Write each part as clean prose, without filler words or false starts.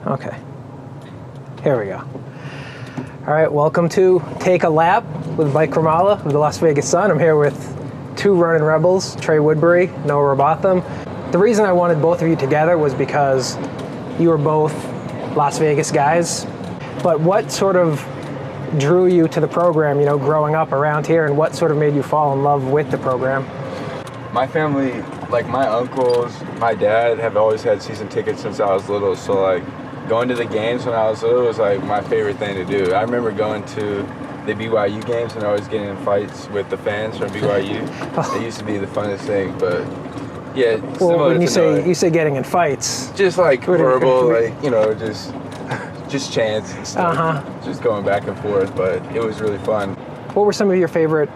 Okay. Here we go. All right, welcome to Take a Lap with Mike Grimala of the Las Vegas Sun. I'm here with two running rebels, Trey Woodbury, Noah Robotham. The reason I wanted both of you together was because you were both Las Vegas guys. But what sort of drew you to the program, you know, growing up around here, and what sort of made you fall in love with the program? My family, like my uncles, my dad have always had season tickets since I was little, so like going to the games when I was little was like my favorite thing to do. I remember going to the BYU games and always getting in fights with the fans from BYU. It used to be the funnest thing, but yeah. Well, when you say getting in fights, just like verbal, like, you know, just chants and stuff. Just going back and forth, but it was really fun. What were some of your favorite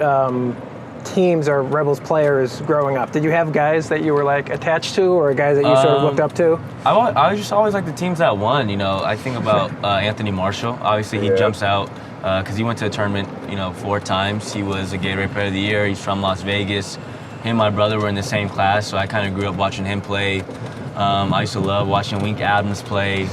teams or Rebels players growing up? Did you have guys that you were like attached to, or guys that you sort of looked up to? I just always like the teams that won. You know, I think about Anthony Marshall. Obviously, he jumps out because he went to a tournament, you know, 4 times. He was a Gatorade Player of the Year. He's from Las Vegas. Him and my brother were in the same class, so I kind of grew up watching him play. I used to love watching Wink Adams play.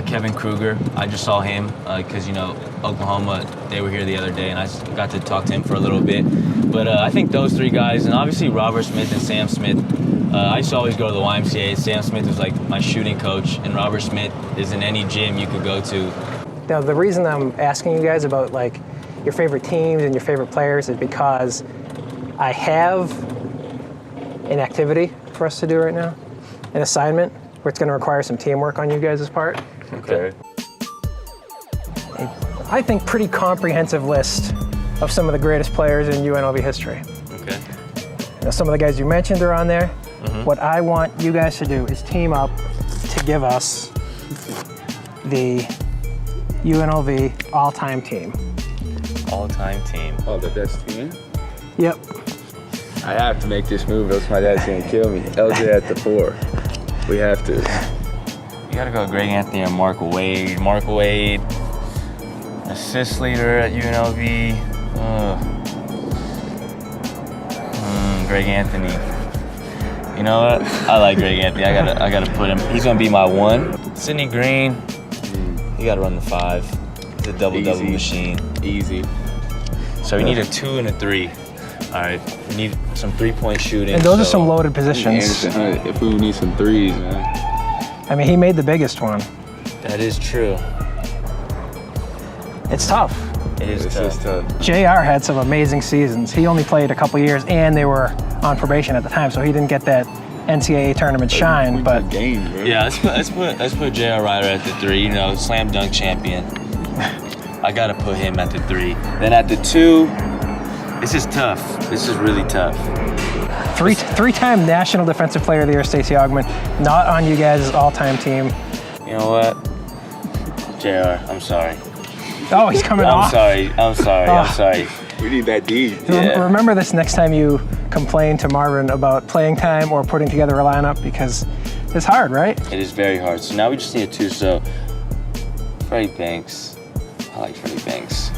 Kevin Kruger, I just saw him because, you know, Oklahoma, they were here the other day, and I got to talk to him for a little bit. But I think those 3 guys, and obviously Robert Smith and Sam Smith. I used to always go to the YMCA. Sam Smith was like my shooting coach, and Robert Smith is in any gym you could go to. Now, the reason I'm asking you guys about like your favorite teams and your favorite players is because I have an activity for us to do right now, an assignment where it's going to require some teamwork on you guys' part. Okay. I think pretty comprehensive list of some of the greatest players in UNLV history. Okay. Now, some of the guys you mentioned are on there. What I want you guys to do is team up to give us the UNLV all-time team. All-time team. Oh, the best team? Yep. I have to make this move, else my dad's gonna kill me. LJ at the 4. We have to. You gotta go Greg Anthony or Mark Wade. Mark Wade, assist leader at UNLV. Greg Anthony. You know what? I like Greg Anthony. I gotta put him. He's gonna be my 1. Sidney Green. You gotta run the 5. He's a double machine. Easy. So we need a 2 and a 3. All right. We need some 3-point shooting. And those are some loaded positions. If we need some 3s, man. I mean, he made the biggest one. That is true. It's tough. It is tough. JR had some amazing seasons. He only played a couple years, and they were on probation at the time, so he didn't get that NCAA tournament shine. But game, bro. Yeah, let's put J.R. Ryder at the 3. You know, slam dunk champion. I gotta put him at the 3. Then at the 2, this is tough. This is really tough. Three-time National Defensive Player of the Year, Stacey Augmon, not on you guys' all-time team. You know what? JR, I'm sorry. Oh, he's coming off. I'm sorry. We need that D. Yeah. Remember this next time you complain to Marvin about playing time or putting together a lineup, because it's hard, right? It is very hard. So now we just need a 2. So Freddie Banks. I like Freddie Banks.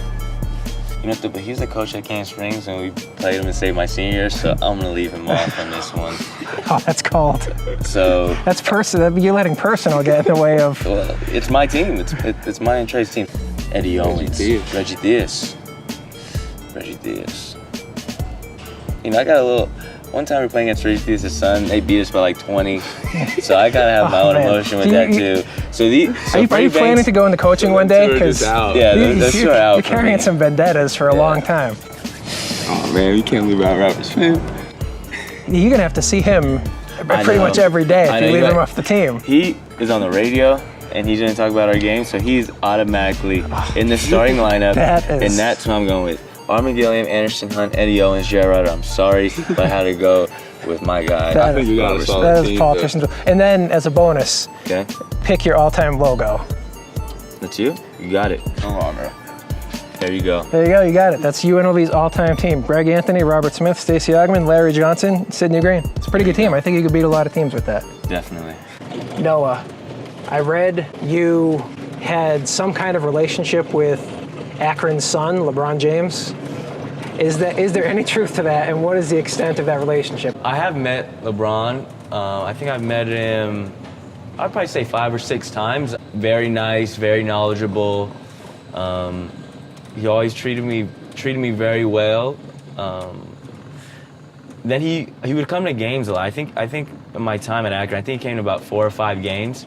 You know, but he was the coach at Canyon Springs, and we played him and saved my senior year, so I'm gonna leave him off on this one. Oh, that's cold. So that's personal. You're letting personal get in the way of. Well, it's my team. It's my and Trey's team. Eddie Owens, Reggie Diaz. You know, I got a little. One time we were playing against Reggie Diaz's son. They beat us by like 20. So I gotta have my own emotion with that too. Are you planning to go into coaching one day? Because those 2 are out. You're carrying some vendettas for a long time. Oh man, you can't leave out Robert Smith. You're gonna have to see him pretty much every day if you leave him off the team. He is on the radio, and he's gonna talk about our game, so he's automatically in the starting lineup, and that's who I'm going with. Armin Gilliam, Anderson Hunt, Eddie Owens, J.R. Ryder. I'm sorry, but I had to go with my guy. That is politicians. And then, as a bonus, pick your all-time logo. That's you? You got it. Come on, bro. There you go. There you go. You got it. That's UNLV's all-time team. Greg Anthony, Robert Smith, Stacey Augmon, Larry Johnson, Sidney Green. It's a pretty good team. I think you could beat a lot of teams with that. Definitely. Noah, I read you had some kind of relationship with Akron's son, LeBron James. Is there any truth to that, and what is the extent of that relationship? I have met LeBron. I think I've met him I'd probably say 5 or 6 times. Very nice, very knowledgeable. He always treated me very well. Then he would come to games a lot. I think in my time at Akron, I think he came to about 4 or 5 games.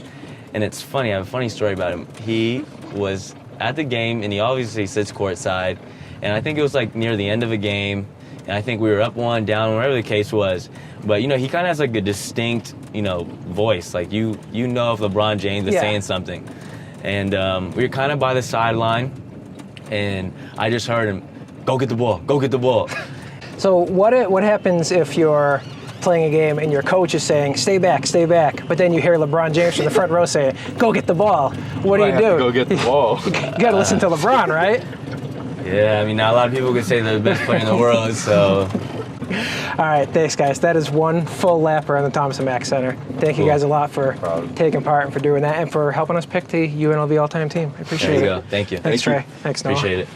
And it's funny, I have a funny story about him. He was at the game, and he obviously sits courtside. And I think it was like near the end of a game, and I think we were up 1, down, whatever the case was. But he kind of has like a distinct, voice. Like you know if LeBron James is saying something. And we were kind of by the sideline, and I just heard him, "Go get the ball, go get the ball." So what happens if you're playing a game and your coach is saying, stay back, but then you hear LeBron James from the front row saying, go get the ball? What do you do? Go get the ball. You got to listen to LeBron, right? Yeah, I mean, not a lot of people can say they're the best player in the world, so. All right, thanks, guys. That is one full lap around the Thomas & Mack Center. Thank you guys a lot for taking part and for doing that and for helping us pick the UNLV all-time team. I appreciate it. There you go. Thank you. Thanks, Trey. Thanks, Noah. Appreciate it.